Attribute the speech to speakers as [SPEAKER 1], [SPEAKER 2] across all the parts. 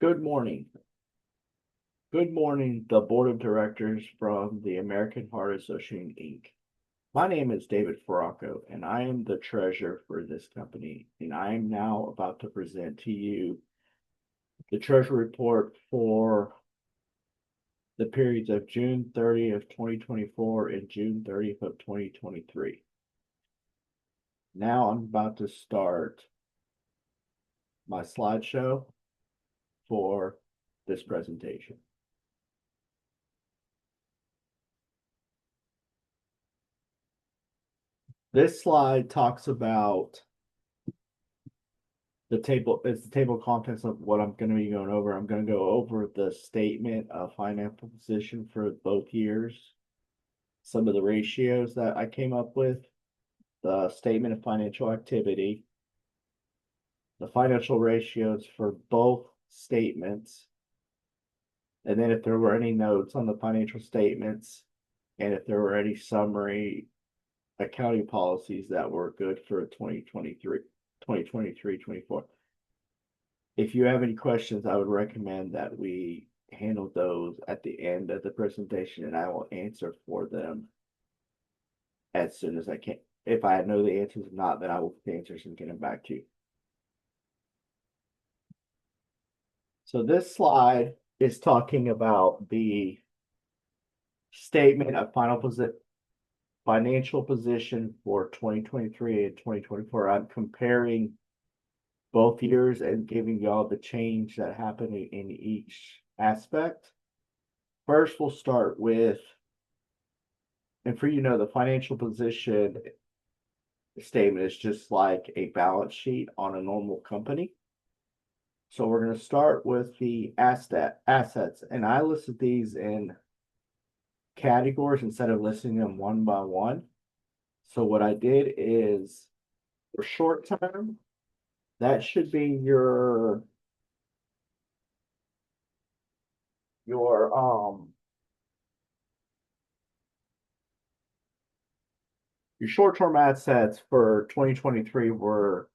[SPEAKER 1] Good morning. Good morning, the Board of Directors from the American Heart Association, Inc. My name is David Farraco, and I am the treasurer for this company. And I am now about to present to you the treasury report for the periods of June 30th, 2024 and June 30th of 2023. Now I'm about to start my slideshow for this presentation. This slide talks about the table. It's the table of contents of what I'm going to be going over. I'm going to go over the statement of financial position for both years, some of the ratios that I came up with, the statement of financial activity, the financial ratios for both statements, and then if there were any notes on the financial statements, and if there were any summary accounting policies that were good for 2023-24. If you have any questions, I would recommend that we handle those at the end of the presentation, and I will answer for them as soon as I can. If I know the answers, if not, then I will put the answers and get them back to you. So this slide is talking about the statement of financial position for 2023 and 2024. I'm comparing both years and giving y'all the change that happened in each aspect. First, we'll start with, and for the financial position statement is just like a balance sheet on a normal company. So we're going to start with the assets, and I listed these in categories instead of listing them one by one. So what I did is for short term, that should be your short-term assets for 2023 were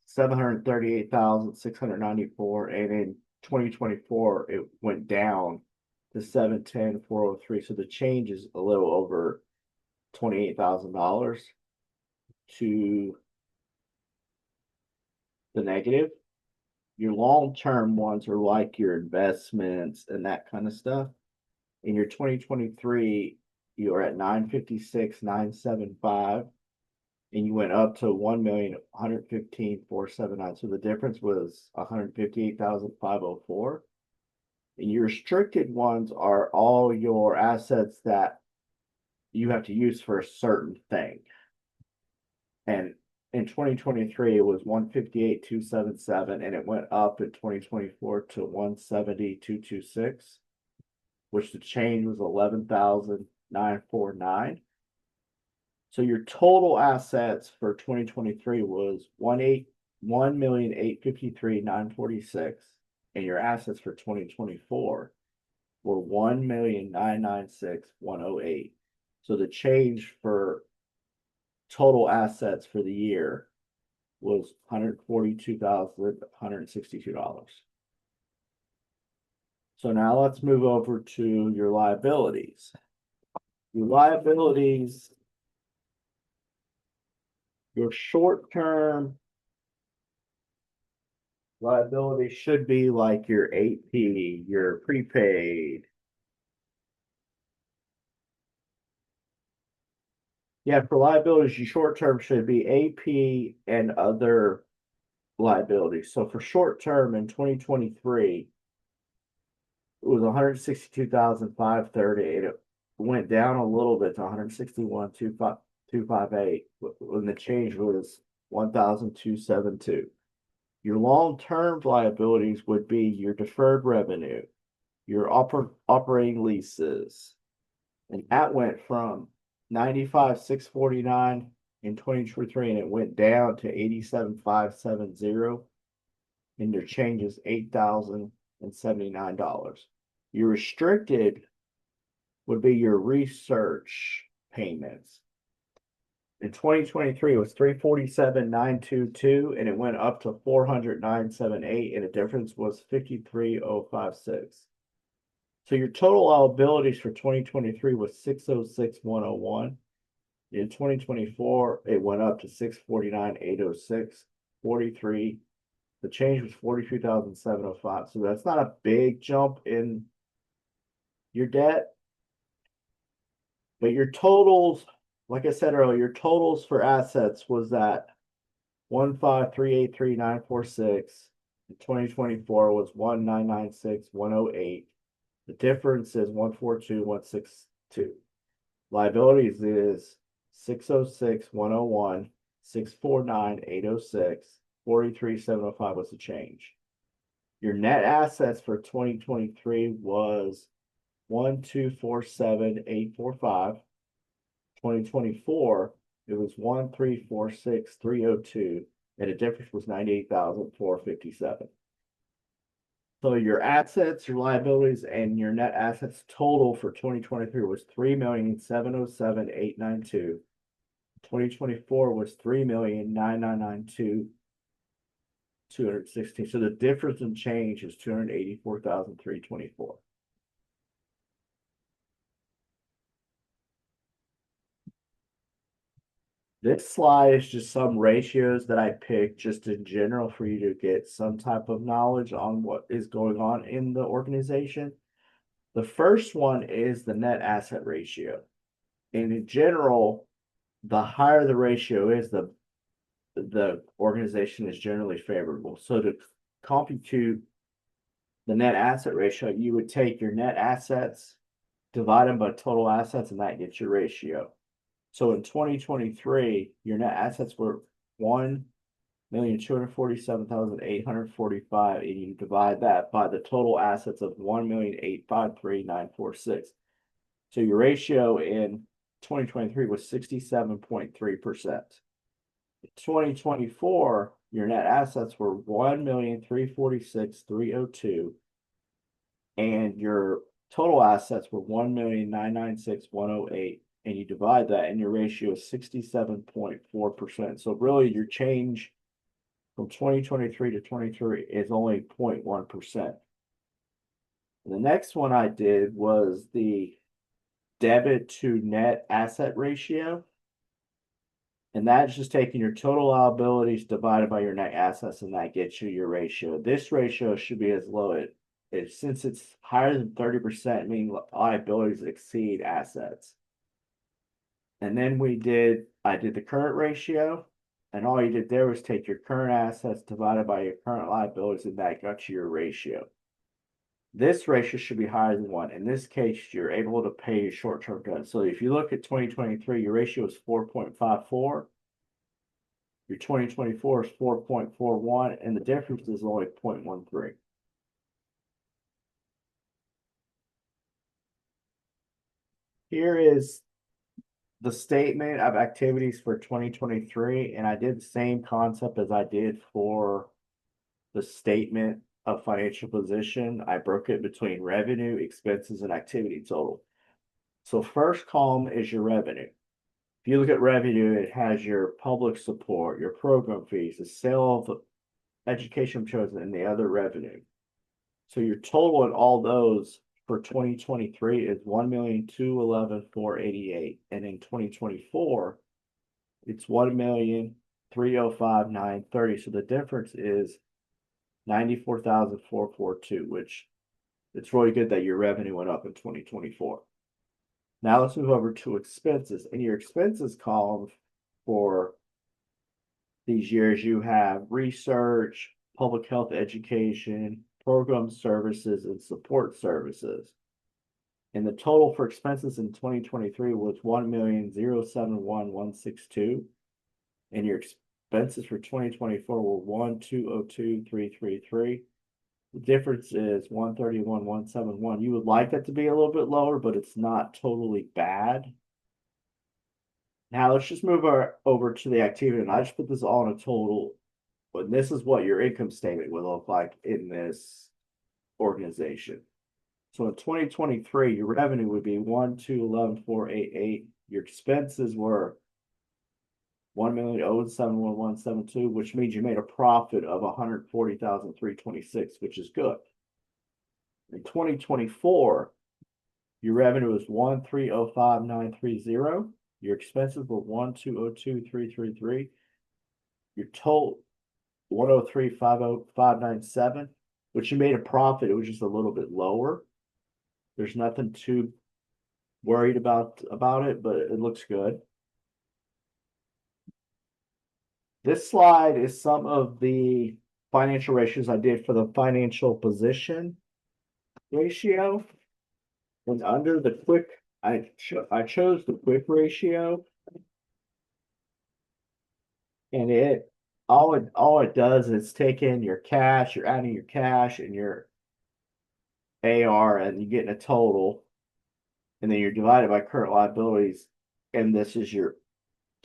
[SPEAKER 1] 738,694, and in 2024 it went down to 710,403. So the change is a little over $28,000 to the negative. Your long-term ones are like your investments and that kind of stuff. In your 2023, you are at 956,975, and you went up to 1,115,479. So the difference was 158,504. And your restricted ones are all your assets that you have to use for a certain thing. And in 2023, it was 158,277, and it went up in 2024 to 170,226, which the change was 11,949. So your total assets for 2023 was 1,853,946, and your assets for 2024 were 1,996,108. So the change for total assets for the year was $142,162. So now let's move over to your liabilities. Your liabilities, your short-term liability should be like your AP, your prepaid. Yeah, for liabilities, your short-term should be AP and other liabilities. So for short-term in 2023, it was 162,530. It went down a little bit to 161,258 when the change was 1,272. Your long-term liabilities would be your deferred revenue, your operating leases, and that went from 95,649 in 2023, and it went down to 87,570, and your change is $8,079. Your restricted would be your research payments. In 2023, it was 347,922, and it went up to 400,978, and the difference was 53,056. So your total liabilities for 2023 was 606,101. In 2024, it went up to 649,806, 43. The change was 43,705. So that's not a big jump in your debt, but your totals, like I said earlier, your totals for assets was that 1,538,3,946. In 2024 was 1,996,108. The difference is 142,162. Liabilities is 606,101, 649,806, 43,705 was the change. Your net assets for 2023 was 1,247,845. 2024, it was 1,346,302, and the difference was 98,457. So your assets, your liabilities, and your net assets total for 2023 was 3,707,892. 2024 was 3,992,216. So the difference in change is 284,324. This slide is just some ratios that I picked just in general for you to get some type of knowledge on what is going on in the organization. The first one is the net asset ratio. And in general, the higher the ratio is, the organization is generally favorable. So to compute the net asset ratio, you would take your net assets, divide them by total assets, and that gets your ratio. So in 2023, your net assets were 1,247,845, and you divide that by the total assets of 1,853,946. So your ratio in 2023 was 67.3%. 2024, your net assets were 1,346,302, and your total assets were 1,996,108. And you divide that, and your ratio is 67.4%. So really, your change from 2023 to 23 is only 0.1%. The next one I did was the debit to net asset ratio. And that's just taking your total liabilities divided by your net assets, and that gets you your ratio. This ratio should be as low as since it's higher than 30%, meaning liabilities exceed assets. And then I did the current ratio, and all you did there was take your current assets divided by your current liabilities, and that got you your ratio. This ratio should be higher than 1. In this case, you're able to pay your short-term debt. So if you look at 2023, your ratio is 4.54. Your 2024 is 4.41, and the difference is only 0.13. Here is the statement of activities for 2023, and I did the same concept as I did for the statement of financial position. I broke it between revenue, expenses, and activity total. So first column is your revenue. If you look at revenue, it has your public support, your program fees, the sale of education materials, and the other revenue. So your total in all those for 2023 is 1,211,488, and in 2024 it's 1,305,930. So the difference is 94,442, which it's really good that your revenue went up in 2024. Now let's move over to expenses. In your expenses column for these years, you have research, public health education, program services, and support services. And the total for expenses in 2023 was 1,071,162. And your expenses for 2024 were 1,202,333. The difference is 131,171. You would like that to be a little bit lower, but it's not totally bad. Now let's just move over to the activity, and I just put this all in a total. But this is what your income statement would look like in this organization. So in 2023, your revenue would be 1,211,488. Your expenses were 1,007,172, which means you made a profit of 140,326, which is good. In 2024, your revenue was 1,305,930. Your expenses were 1,202,333. Your total 103,505,97, which you made a profit. It was just a little bit lower. There's nothing too worried about it, but it looks good. This slide is some of the financial ratios I did for the financial position ratio. And under the quick, I chose the quick ratio. And all it does is take in your cash, you're adding your cash and your AR, and you're getting a total, and then you're divided by current liabilities, and this is your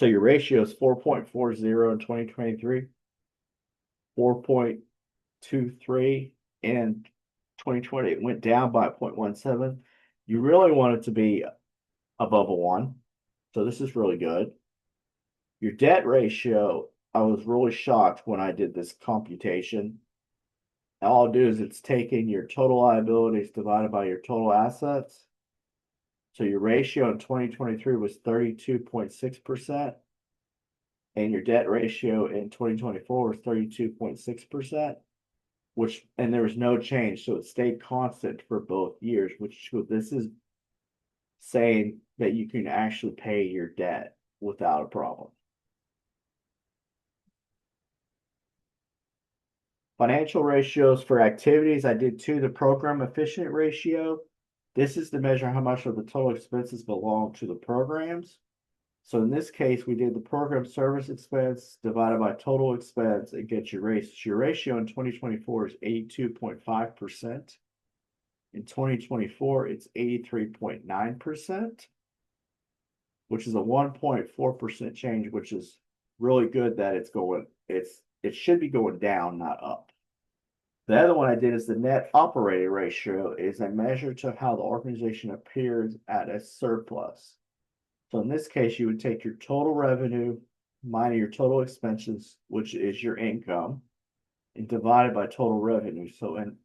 [SPEAKER 1] ratio is 4.40 in 2023, 4.23 in 2020. It went down by 0.17. You really want it to be above a 1, so this is really good. Your debt ratio, I was really shocked when I did this computation. All I'll do is it's taking your total liabilities divided by your total assets. So your ratio in 2023 was 32.6%, and your debt ratio in 2024 was 32.6%, and there was no change. So it stayed constant for both years, which this is saying that you can actually pay your debt without a problem. Financial ratios for activities, I did the program efficient ratio. This is to measure how much of the total expenses belong to the programs. So in this case, we did the program service expense divided by total expense and get your ratio. Your ratio in 2024 is 82.5%. In 2024, it's 83.9%, which is a 1.4% change, which is really good that it should be going down, not up. The other one I did is the net operating ratio, is a measure to how the organization appears at a surplus. So in this case, you would take your total revenue minus your total expenses, which is your income, and divide it by total revenue. So in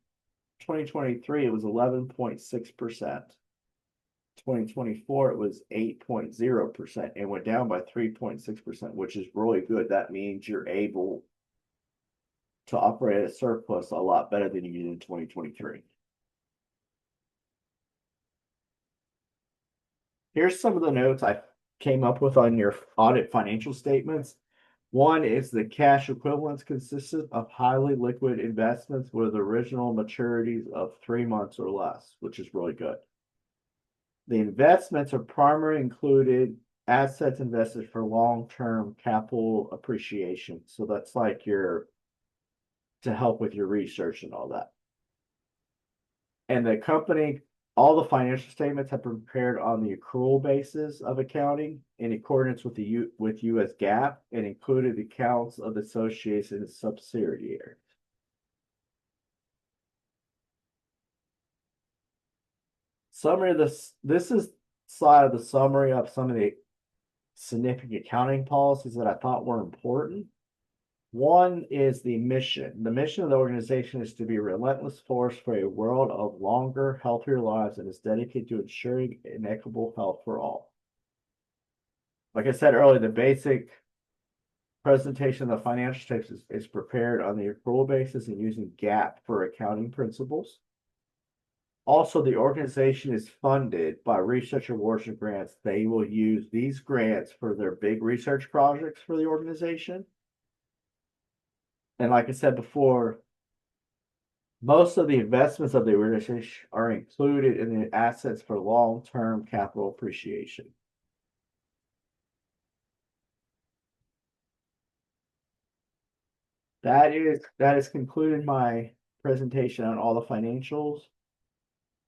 [SPEAKER 1] 2023, it was 11.6%. 2024, it was 8.0%, and went down by 3.6%, which is really good. That means you're able to operate at a surplus a lot better than you did in 2023. Here's some of the notes I came up with on your audit financial statements. One is the cash equivalents consisted of highly liquid investments with original maturities of 3 months or less, which is really good. The investments are primarily included assets invested for long-term capital appreciation. So that's like to help with your research and all that. And the company, all the financial statements have been prepared on the accrual basis of accounting in accordance with US GAAP, and included accounts of associates and subsidiaries. Summary of this is slide of the summary of some of the significant accounting policies that I thought were important. One is the mission. The mission of the organization is to be a relentless force for a world of longer, healthier lives, and is dedicated to ensuring inequitable health for all. Like I said earlier, the basic presentation of the financial statements is prepared on the accrual basis and using GAAP for accounting principles. Also, the organization is funded by research awards and grants. They will use these grants for their big research projects for the organization. And like I said before, most of the investments of the organization are included in the assets for long-term capital appreciation. That is concluded my presentation on all the financials.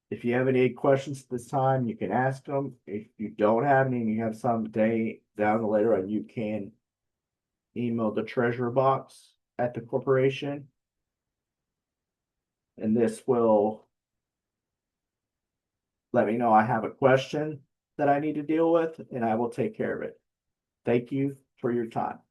[SPEAKER 1] If you have any questions at this time, you can ask them. If you don't have any and you have some day down the later on, you can email the treasurer box at the corporation, and this will let me know I have a question that I need to deal with, and I will take care of it. Thank you for your time.